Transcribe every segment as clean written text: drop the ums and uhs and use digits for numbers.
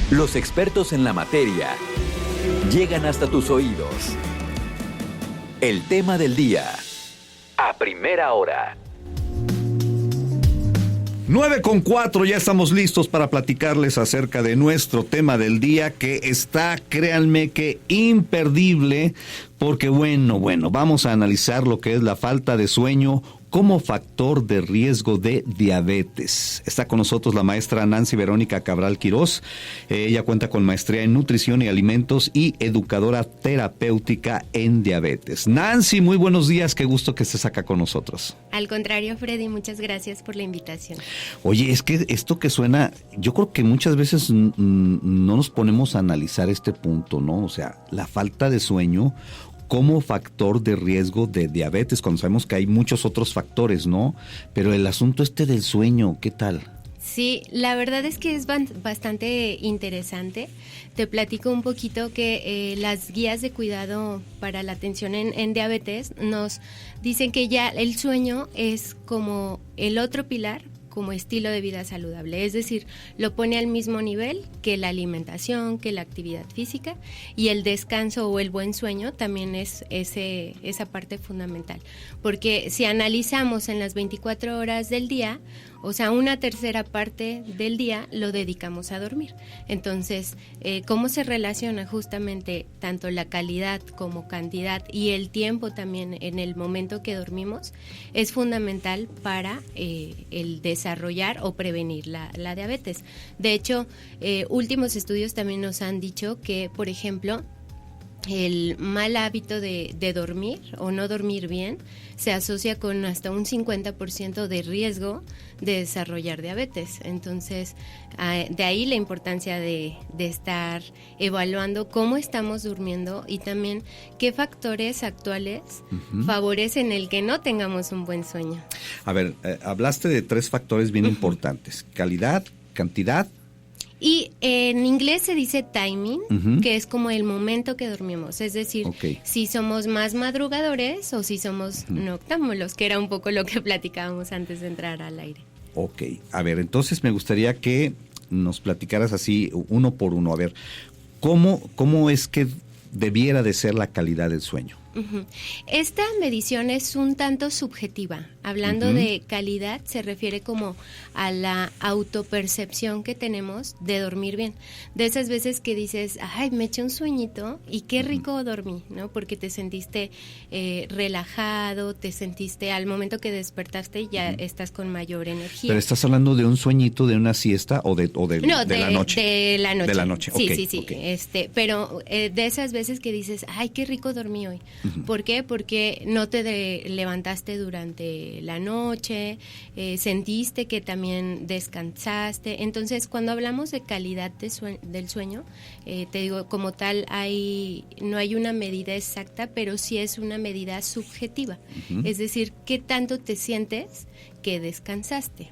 Los expertos en la materia llegan hasta tus oídos. El tema del día, a primera hora. 9:04, ya estamos listos para platicarles acerca de nuestro tema del día, que está, créanme que imperdible, porque bueno, vamos a analizar lo que es la falta de sueño como factor de riesgo de diabetes. Está con nosotros la maestra Nancy Verónica Cabral Quirós. Ella cuenta con maestría en nutrición y alimentos y educadora terapéutica en diabetes. Nancy, muy buenos días, qué gusto que estés acá con nosotros. Al contrario, Freddy, muchas gracias por la invitación. Oye, es que esto que suena, yo creo que muchas veces no nos ponemos a analizar este punto, ¿no? O sea, la falta de sueño como factor de riesgo de diabetes, cuando sabemos que hay muchos otros factores, ¿no? Pero el asunto del sueño, ¿qué tal? Sí, la verdad es que es bastante interesante. Te platico un poquito que las guías de cuidado para la atención en diabetes nos dicen que ya el sueño es como el otro pilar, como estilo de vida saludable, es decir, lo pone al mismo nivel que la alimentación, que la actividad física, y el descanso o el buen sueño también es esa parte fundamental, porque si analizamos en las 24 horas del día, o sea, una tercera parte del día lo dedicamos a dormir. Entonces, ¿cómo se relaciona justamente tanto la calidad como cantidad y el tiempo también en el momento que dormimos? Es fundamental para el desarrollar o prevenir la diabetes. De hecho, últimos estudios también nos han dicho que, por ejemplo, el mal hábito de dormir o no dormir bien se asocia con hasta un 50% de riesgo de desarrollar diabetes. Entonces, de ahí la importancia de estar evaluando cómo estamos durmiendo y también qué factores actuales favorecen el que no tengamos un buen sueño. A ver, hablaste de 3 factores bien importantes: calidad, cantidad. Y en inglés se dice timing, que es como el momento que dormimos, es decir, si somos más madrugadores o si somos noctámbulos, que era un poco lo que platicábamos antes de entrar al aire. Ok, a ver, entonces me gustaría que nos platicaras así uno por uno, a ver, ¿cómo es que debiera de ser la calidad del sueño? Esta medición es un tanto subjetiva. Hablando de calidad, se refiere como a la autopercepción que tenemos de dormir bien. De esas veces que dices, ay, me eché un sueñito y qué rico dormí, ¿no? Porque te sentiste relajado, te sentiste al momento que despertaste ya estás con mayor energía. ¿Pero estás hablando de un sueñito, de una siesta o de la noche? De la noche. De la noche, sí. Pero de esas veces que dices, ay, qué rico dormí hoy. ¿Por qué? Porque no te levantaste durante la noche, sentiste que también descansaste. Entonces, cuando hablamos de calidad del sueño, te digo, como tal, no hay una medida exacta, pero sí es una medida subjetiva. Es decir, ¿qué tanto te sientes que descansaste?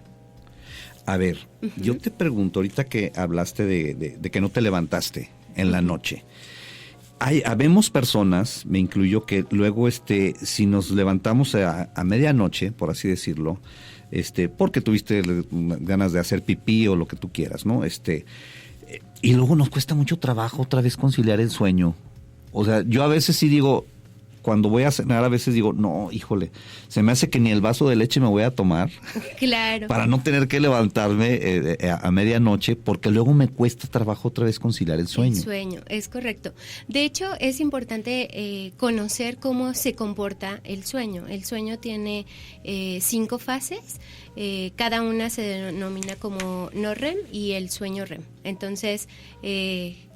A ver, yo te pregunto, ahorita que hablaste de que no te levantaste en la noche, habemos personas, me incluyo, que luego si nos levantamos a medianoche, por así decirlo, porque tuviste ganas de hacer pipí o lo que tú quieras, ¿no? Y luego nos cuesta mucho trabajo otra vez conciliar el sueño. O sea, yo a veces sí digo, cuando voy a cenar, a veces digo, no, híjole, se me hace que ni el vaso de leche me voy a tomar. Claro. Para no tener que levantarme a medianoche, porque luego me cuesta trabajo otra vez conciliar el sueño. El sueño, es correcto. De hecho, es importante conocer cómo se comporta el sueño. El sueño tiene 5 fases. Cada una se denomina como no REM y el sueño REM. Entonces,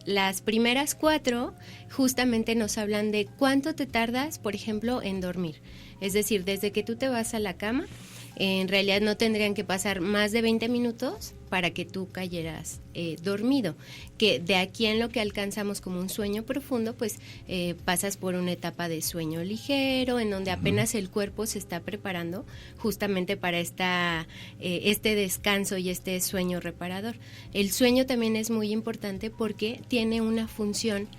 las primeras 4 justamente nos hablan de cuánto te tardas, por ejemplo, en dormir. Es decir, desde que tú te vas a la cama, en realidad no tendrían que pasar más de 20 minutos para que tú cayeras dormido. Que de aquí en lo que alcanzamos como un sueño profundo, pues pasas por una etapa de sueño ligero, en donde apenas el cuerpo se está preparando justamente para este descanso y este sueño reparador. El sueño también es muy importante porque tiene una función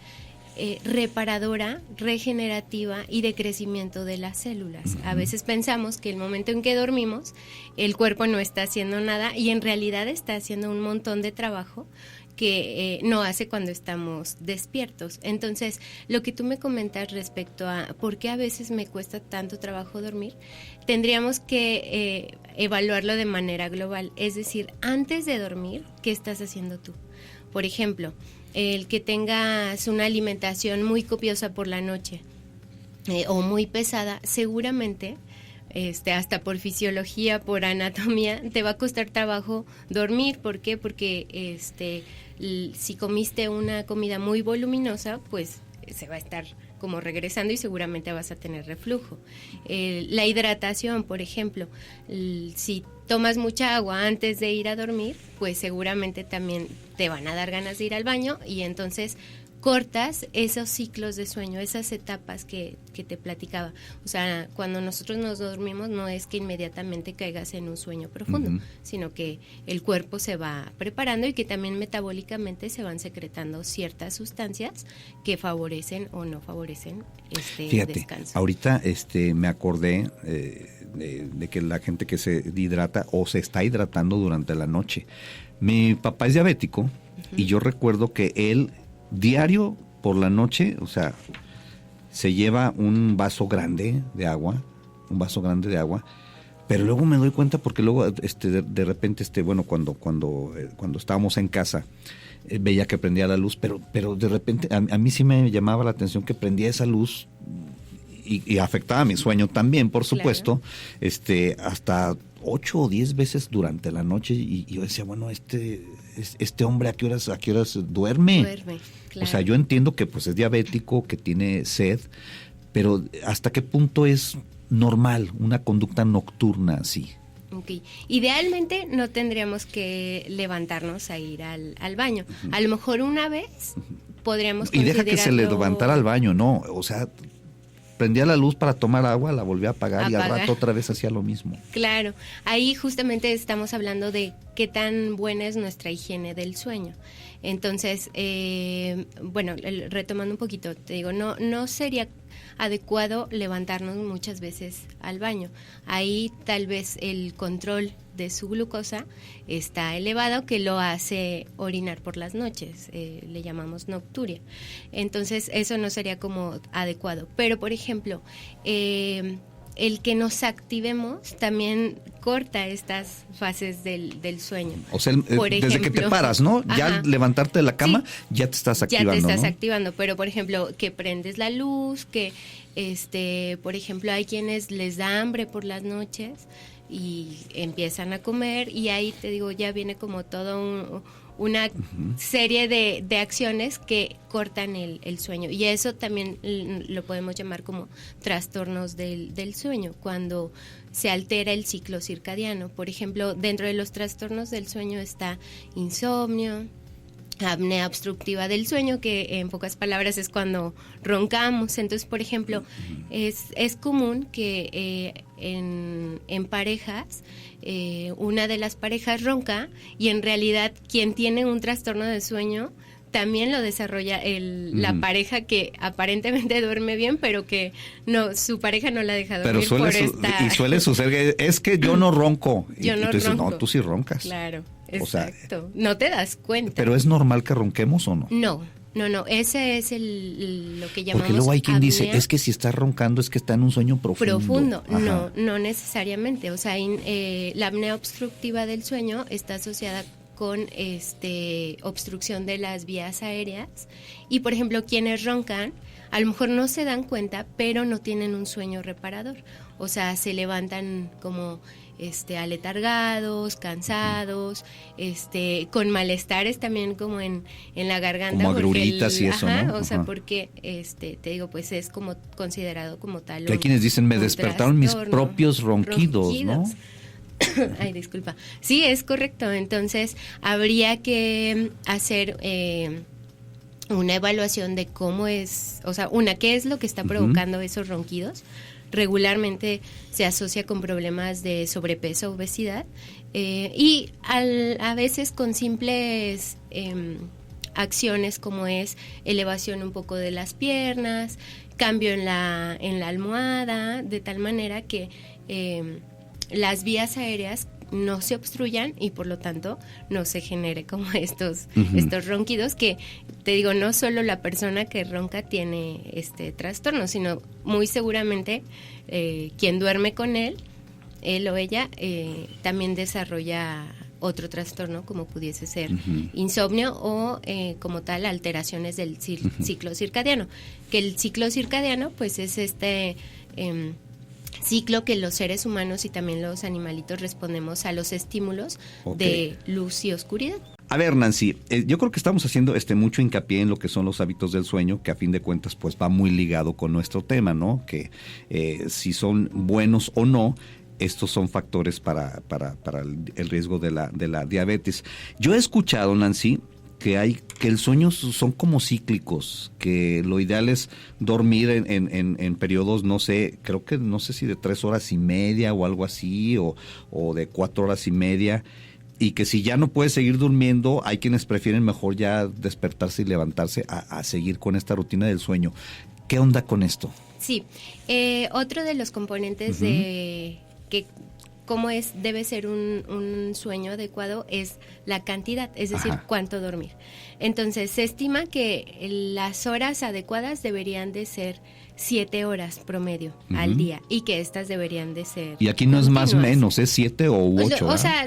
reparadora, regenerativa y de crecimiento de las células. A veces pensamos que el momento en que dormimos, el cuerpo no está haciendo nada y en realidad está haciendo un montón de trabajo que no hace cuando estamos despiertos. Entonces, lo que tú me comentas respecto a por qué a veces me cuesta tanto trabajo dormir, tendríamos que evaluarlo de manera global. Es decir, antes de dormir, ¿qué estás haciendo tú? Por ejemplo, el que tengas una alimentación muy copiosa por la noche o muy pesada, seguramente hasta por fisiología, por anatomía, te va a costar trabajo dormir. ¿Por qué? Porque si comiste una comida muy voluminosa, pues se va a estar como regresando y seguramente vas a tener reflujo. La hidratación, por ejemplo, si tomas mucha agua antes de ir a dormir, pues seguramente también te van a dar ganas de ir al baño y entonces cortas esos ciclos de sueño, esas etapas que te platicaba. O sea, cuando nosotros nos dormimos no es que inmediatamente caigas en un sueño profundo, sino que el cuerpo se va preparando y que también metabólicamente se van secretando ciertas sustancias que favorecen o no favorecen Fíjate, descanso. Ahorita me acordé de que la gente que se hidrata o se está hidratando durante la noche. Mi papá es diabético y yo recuerdo que él diario por la noche, o sea, se lleva un vaso grande de agua, pero luego me doy cuenta porque luego de repente bueno, cuando estábamos en casa veía que prendía la luz, pero de repente a mí sí me llamaba la atención que prendía esa luz y afectaba mi sueño también, por supuesto, claro. Hasta 8 o 10 veces durante la noche y yo decía, bueno, este hombre ¿a qué horas duerme? Claro. O sea, yo entiendo que pues es diabético, que tiene sed, pero ¿hasta qué punto es normal una conducta nocturna así? Okay. Idealmente no tendríamos que levantarnos a ir al baño. A lo mejor una vez podríamos considerarlo. Y deja que se le levantara al baño, no, o sea, prendía la luz para tomar agua, la volvía a apagar y al rato otra vez hacía lo mismo. Claro, ahí justamente estamos hablando de qué tan buena es nuestra higiene del sueño. Entonces, bueno, retomando un poquito, te digo, no sería adecuado levantarnos muchas veces al baño. Ahí tal vez el control de su glucosa está elevado, que lo hace orinar por las noches, le llamamos nocturia. Entonces eso no sería como adecuado. Pero por ejemplo, el que nos activemos también corta estas fases del sueño. O sea, desde que te paras, ¿no? Ya al levantarte de la cama, sí, ya te estás activando, ya te estás ¿no? activando, pero por ejemplo, que prendes la luz, que por ejemplo, hay quienes les da hambre por las noches y empiezan a comer y ahí te digo, ya viene como todo una serie de acciones que cortan el sueño y eso también lo podemos llamar como trastornos del sueño, cuando se altera el ciclo circadiano. Por ejemplo, dentro de los trastornos del sueño está insomnio, apnea obstructiva del sueño, que en pocas palabras es cuando roncamos. Entonces, por ejemplo, es común que en parejas, una de las parejas ronca y en realidad quien tiene un trastorno de sueño también lo desarrolla la pareja que aparentemente duerme bien, pero que no, su pareja no la deja dormir. Y suele suceder, es que yo no ronco. Yo no tú dices, ronco. No, tú sí roncas. Claro, exacto. No te das cuenta. ¿Pero es normal que ronquemos o no? No, ese es lo que llamamos Porque luego hay quien apnea. dice, es que si está roncando es que está en un sueño profundo. No necesariamente. O sea, la apnea obstructiva del sueño está asociada con obstrucción de las vías aéreas y, por ejemplo, quienes roncan a lo mejor no se dan cuenta, pero no tienen un sueño reparador. O sea, se levantan como aletargados, cansados, con malestares también como en la garganta. Como agruritas y eso, ¿no? O sea, porque, te digo, pues es como considerado como tal. Que hay quienes dicen, me despertaron mis propios ronquidos, ¿no? Ay, disculpa. Sí, es correcto. Entonces, habría que hacer una evaluación de cómo es, o sea, qué es lo que está provocando esos ronquidos. Regularmente se asocia con problemas de sobrepeso, obesidad, y a veces con simples acciones como es elevación un poco de las piernas, cambio en la almohada, de tal manera que las vías aéreas no se obstruyan y por lo tanto no se genere como estos ronquidos que, te digo, no solo la persona que ronca tiene este trastorno, sino muy seguramente quien duerme con él o ella, también desarrolla otro trastorno como pudiese ser insomnio o como tal alteraciones del ciclo circadiano, que el ciclo circadiano pues es este ciclo que los seres humanos y también los animalitos respondemos a los estímulos de luz y oscuridad. A ver, Nancy, yo creo que estamos haciendo mucho hincapié en lo que son los hábitos del sueño, que a fin de cuentas pues va muy ligado con nuestro tema, ¿no? Que si son buenos o no, estos son factores para el riesgo de la diabetes. Yo he escuchado, Nancy, que el sueño son como cíclicos, que lo ideal es dormir en periodos, no sé si de 3 horas y media o algo así, o de 4 horas y media, y que si ya no puedes seguir durmiendo, hay quienes prefieren mejor ya despertarse y levantarse a seguir con esta rutina del sueño. ¿Qué onda con esto? Sí, otro de los componentes de que debe ser un sueño adecuado es la cantidad, es decir, cuánto dormir. Entonces, se estima que las horas adecuadas deberían de ser 7 horas promedio al día y que estas deberían de ser y aquí no continuas. Es más menos, es 7 u 8. O sea,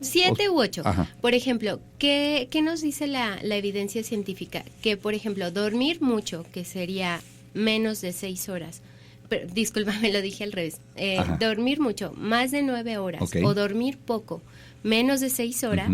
7 u 8. Por ejemplo, ¿qué nos dice la evidencia científica? Que, por ejemplo, dormir mucho, que sería menos de 6 horas, discúlpame, lo dije al revés. Dormir mucho, más de 9 horas, o dormir poco, menos de 6 horas,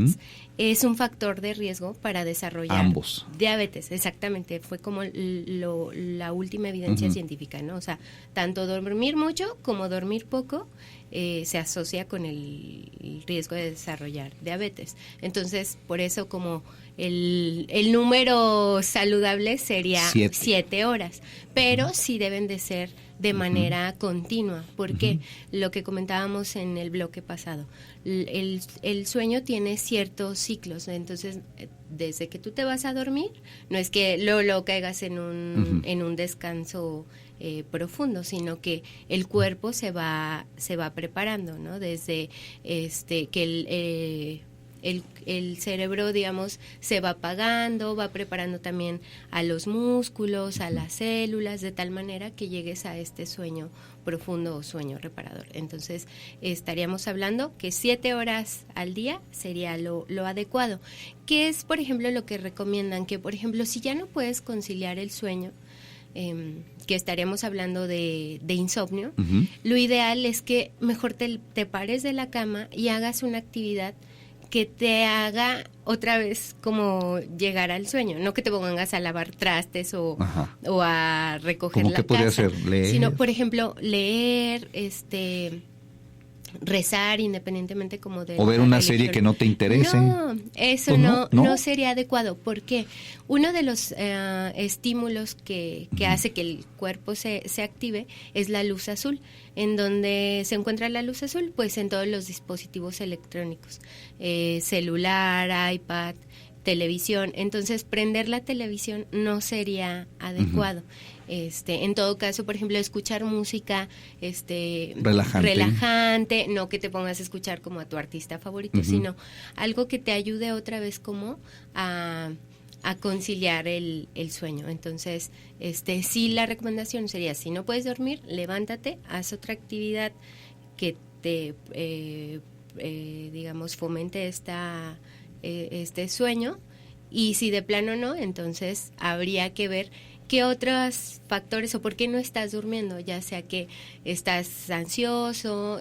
es un factor de riesgo para desarrollar ambos. Diabetes. Exactamente, fue como la última evidencia científica, ¿no? O sea, tanto dormir mucho como dormir poco se asocia con el riesgo de desarrollar diabetes. Entonces, por eso como el número saludable sería 7 horas, pero sí deben de ser de manera continua, porque lo que comentábamos en el bloque pasado, el sueño tiene ciertos ciclos, entonces desde que tú te vas a dormir, no es que luego caigas en un descanso profundo, sino que el cuerpo se va preparando, ¿no? Desde que el cerebro, digamos, se va apagando, va preparando también a los músculos, a las células, de tal manera que llegues a este sueño profundo o sueño reparador. Entonces, estaríamos hablando que 7 horas al día sería lo adecuado. ¿Qué es, por ejemplo, lo que recomiendan? Que, por ejemplo, si ya no puedes conciliar el sueño, que estaríamos hablando de insomnio, lo ideal es que mejor te pares de la cama y hagas una actividad que te haga otra vez como llegar al sueño, no que te pongas a lavar trastes o a recoger la casa. ¿Cómo qué podría ser? ¿Leer? Sino, por ejemplo, leer, rezar, independientemente como de... O ver una serie que no te interese. No, eso pues no sería adecuado, porque uno de los estímulos que hace que el cuerpo se active es la luz azul. ¿En donde se encuentra la luz azul? Pues en todos los dispositivos electrónicos, celular, iPad, televisión. Entonces, prender la televisión no sería adecuado. En todo caso, por ejemplo, escuchar música relajante, no que te pongas a escuchar como a tu artista favorito, sino algo que te ayude otra vez como a conciliar el sueño. Entonces, sí, la recomendación sería, si no puedes dormir, levántate, haz otra actividad que te digamos, fomente este sueño, y si de plano no, entonces habría que ver qué otros factores o por qué no estás durmiendo, ya sea que estás ansioso,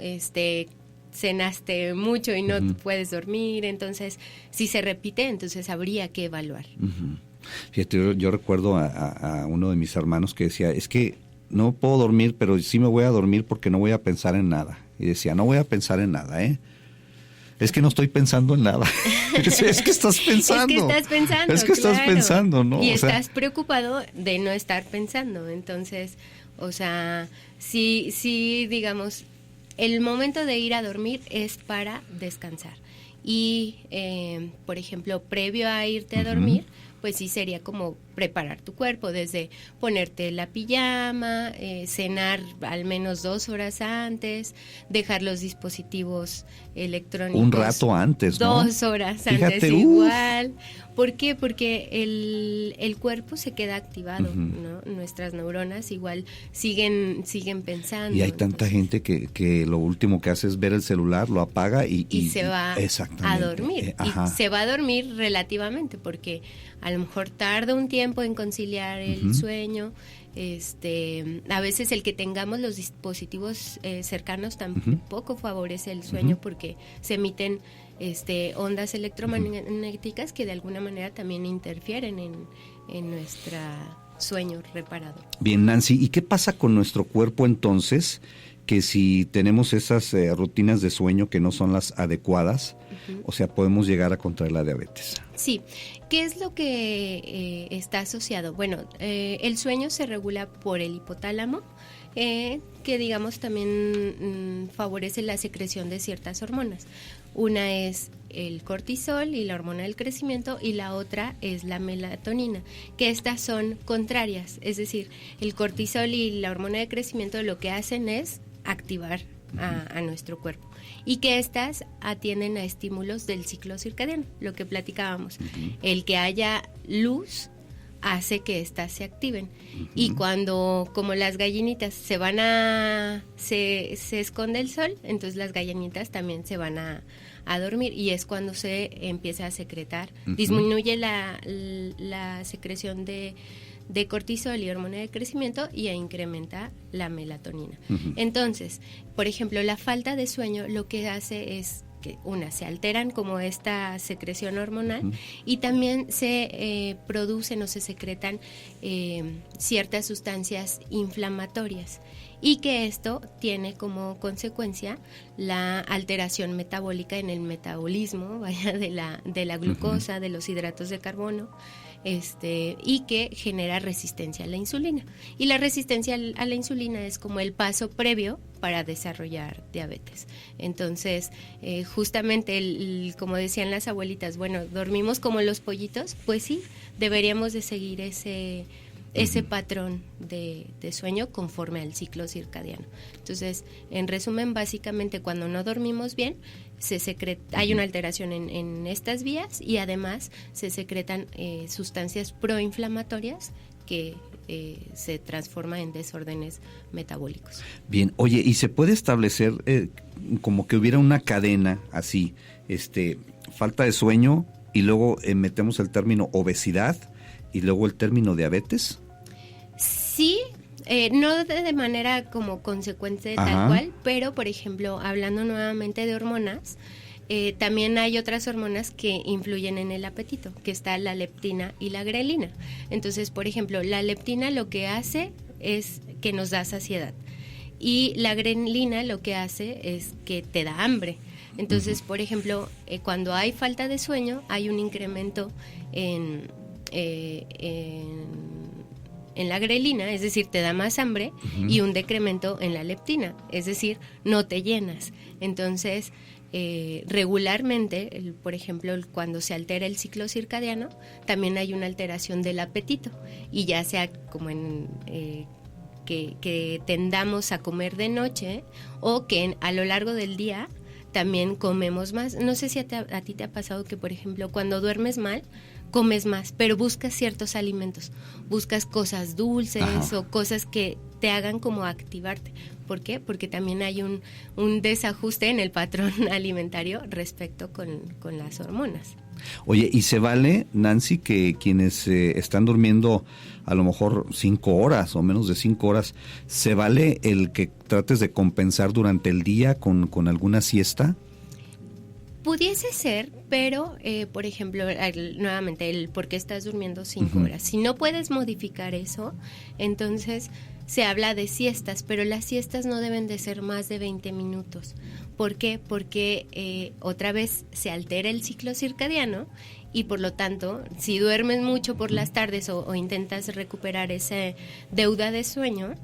cenaste mucho y no puedes dormir, entonces si se repite, entonces habría que evaluar. Fíjate, yo recuerdo a uno de mis hermanos que decía, es que no puedo dormir, pero sí me voy a dormir porque no voy a pensar en nada. Y decía, no voy a pensar en nada, es que no estoy pensando en nada. Es que estás pensando. Es que estás pensando, ¿no? Y estás preocupado de no estar pensando. Entonces, o sea, sí, digamos, el momento de ir a dormir es para descansar. Y, por ejemplo, previo a irte a dormir, pues sí sería como preparar tu cuerpo, desde ponerte la pijama, cenar al menos 2 horas antes, dejar los dispositivos electrónicos un rato antes, ¿no? 2 horas Fíjate, antes igual. ¿Por qué? Porque el cuerpo se queda activado, ¿no? Nuestras neuronas igual siguen pensando. Y hay tanta gente que lo último que hace es ver el celular, lo apaga y se va a dormir. Y se va a dormir relativamente, porque a lo mejor tarda un tiempo en conciliar el sueño. A veces el que tengamos los dispositivos cercanos tampoco favorece el sueño, porque se emiten ondas electromagnéticas que de alguna manera también interfieren en nuestro sueño reparador. Bien, Nancy, ¿y qué pasa con nuestro cuerpo entonces? Que si tenemos esas rutinas de sueño que no son las adecuadas, o sea, podemos llegar a contraer la diabetes. Sí. ¿Qué es lo que está asociado? Bueno, el sueño se regula por el hipotálamo, que digamos también favorece la secreción de ciertas hormonas. Una es el cortisol y la hormona del crecimiento, y la otra es la melatonina, que estas son contrarias. Es decir, el cortisol y la hormona de crecimiento lo que hacen es activar a nuestro cuerpo, y que estas atienden a estímulos del ciclo circadiano, lo que platicábamos. El que haya luz hace que éstas se activen, y cuando, como las gallinitas se esconde el sol, entonces las gallinitas también se van a dormir, y es cuando se empieza a secretar, disminuye la secreción de cortisol y hormona de crecimiento, y incrementa la melatonina. Entonces, por ejemplo, la falta de sueño lo que hace es que se alteran como esta secreción hormonal, y también se producen o se secretan ciertas sustancias inflamatorias, y que esto tiene como consecuencia la alteración metabólica en el metabolismo, de la glucosa, de los hidratos de carbono, y que genera resistencia a la insulina. Y la resistencia a la insulina es como el paso previo para desarrollar diabetes. Entonces, justamente, como decían las abuelitas, bueno, ¿dormimos como los pollitos? Pues sí, deberíamos de seguir ese patrón de sueño conforme al ciclo circadiano. Entonces, en resumen, básicamente cuando no dormimos bien, hay una alteración en estas vías, y además se secretan sustancias proinflamatorias que se transforman en desórdenes metabólicos. Bien, oye, ¿y se puede establecer como que hubiera una cadena así, falta de sueño, y luego metemos el término obesidad, y luego el término diabetes? Sí, no de manera como consecuente tal cual, pero por ejemplo, hablando nuevamente de hormonas, también hay otras hormonas que influyen en el apetito, que está la leptina y la grelina. Entonces, por ejemplo, la leptina lo que hace es que nos da saciedad, y la grelina lo que hace es que te da hambre. Entonces, por ejemplo, cuando hay falta de sueño, hay un incremento en la grelina, es decir, te da más hambre, y un decremento en la leptina, es decir, no te llenas. Entonces, regularmente, por ejemplo, cuando se altera el ciclo circadiano, también hay una alteración del apetito, y ya sea como que tendamos a comer de noche, o que a lo largo del día también comemos más. No sé si a ti te ha pasado que, por ejemplo, cuando duermes mal, comes más, pero buscas ciertos alimentos, buscas cosas dulces o cosas que te hagan como activarte. ¿Por qué? Porque también hay un desajuste en el patrón alimentario respecto con las hormonas. Oye, ¿y se vale, Nancy, que quienes están durmiendo a lo mejor 5 horas o menos de 5 horas, se vale el que trates de compensar durante el día con alguna siesta? Pudiese ser, pero, por ejemplo, nuevamente, el por qué estás durmiendo 5 horas. Si no puedes modificar eso, entonces se habla de siestas, pero las siestas no deben de ser más de 20 minutos. ¿Por qué? Porque otra vez se altera el ciclo circadiano, y por lo tanto, si duermes mucho por las tardes o intentas recuperar esa deuda de sueño,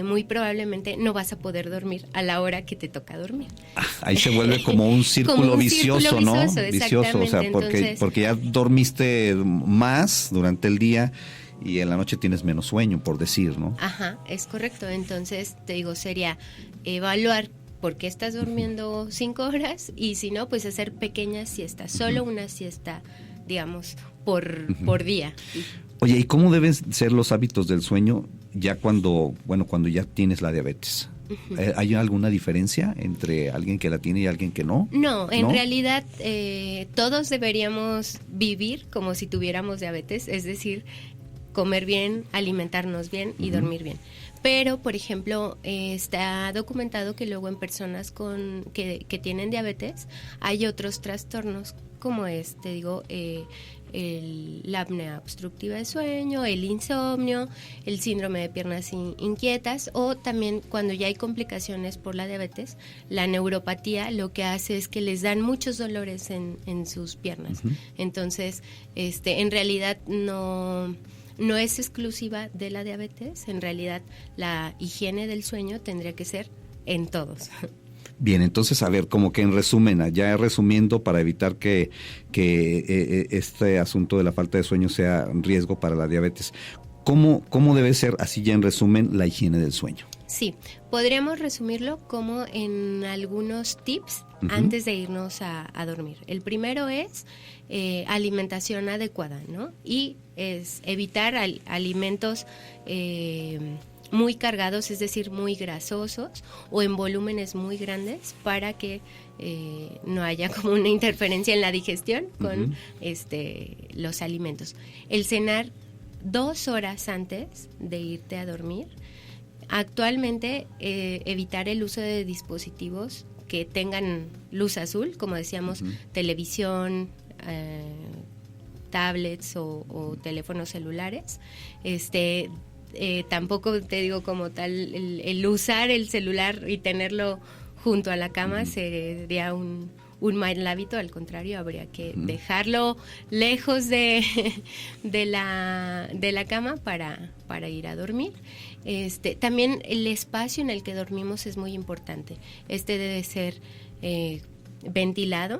muy probablemente no vas a poder dormir a la hora que te toca dormir. Ahí se vuelve como un círculo vicioso, ¿no? Vicioso, o sea, porque ya dormiste más durante el día y en la noche tienes menos sueño, por decir, ¿no? Ajá, es correcto. Entonces, te digo, sería evaluar por qué estás durmiendo 5 horas y si no, pues hacer pequeñas siestas, solo una siesta, digamos, por día. Oye, ¿y cómo deben ser los hábitos del sueño ya cuando ya tienes la diabetes? ¿Hay alguna diferencia entre alguien que la tiene y alguien que no? No, en realidad todos deberíamos vivir como si tuviéramos diabetes, es decir, comer bien, alimentarnos bien y dormir bien. Pero, por ejemplo, está documentado que luego en personas que tienen diabetes hay otros trastornos como la apnea obstructiva de sueño, el insomnio, el síndrome de piernas inquietas, o también cuando ya hay complicaciones por la diabetes, la neuropatía lo que hace es que les dan muchos dolores en sus piernas. Entonces, en realidad no es exclusiva de la diabetes, en realidad la higiene del sueño tendría que ser en todos. Bien, entonces, a ver, como que en resumen, ya resumiendo para evitar que este asunto de la falta de sueño sea un riesgo para la diabetes, ¿cómo debe ser, así ya en resumen, la higiene del sueño? Sí, podríamos resumirlo como en algunos tips antes de irnos a dormir. El primero es alimentación adecuada, ¿no? Y es evitar alimentos muy cargados, es decir, muy grasosos o en volúmenes muy grandes para que no haya como una interferencia en la digestión con los alimentos. El cenar 2 horas antes de irte a dormir. Actualmente evitar el uso de dispositivos que tengan luz azul, como decíamos, televisión, tablets o teléfonos celulares. Tampoco te digo como tal el usar el celular y tenerlo junto a la cama sería un mal hábito, al contrario, habría que dejarlo lejos de la cama para ir a dormir. También el espacio en el que dormimos es muy importante. Debe ser ventilado,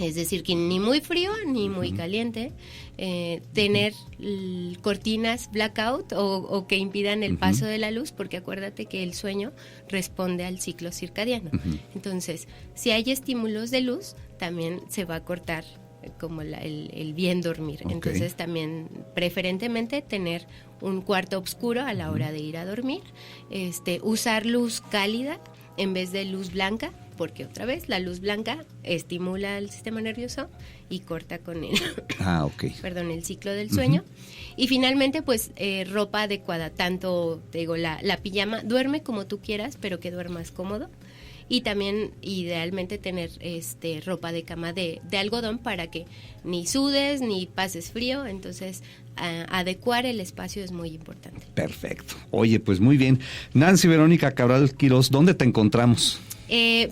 es decir, que ni muy frío ni muy caliente. Tener cortinas blackout o que impidan el paso de la luz, porque acuérdate que el sueño responde al ciclo circadiano. Entonces, si hay estímulos de luz, también se va a cortar como el bien dormir. Entonces, también preferentemente tener un cuarto oscuro a la hora de ir a dormir. Usar luz cálida en vez de luz blanca, porque otra vez la luz blanca estimula el sistema nervioso y corta con el ciclo del sueño. Y finalmente, pues ropa adecuada, tanto te digo la pijama, duerme como tú quieras, pero que duermas cómodo. Y también idealmente tener ropa de cama de algodón para que ni sudes ni pases frío. Entonces adecuar el espacio es muy importante. Perfecto. Oye, pues muy bien. Nancy Verónica Cabral Quirós, ¿dónde te encontramos?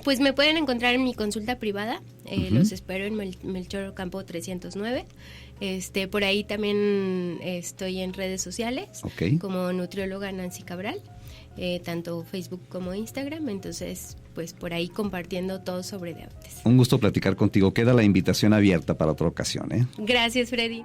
Pues me pueden encontrar en mi consulta privada. Los espero en Melchor Ocampo 309. Por ahí también estoy en redes sociales como nutrióloga Nancy Cabral, tanto Facebook como Instagram. Entonces, pues por ahí compartiendo todo sobre diabetes. Un gusto platicar contigo. Queda la invitación abierta para otra ocasión, ¿eh? Gracias, Freddy.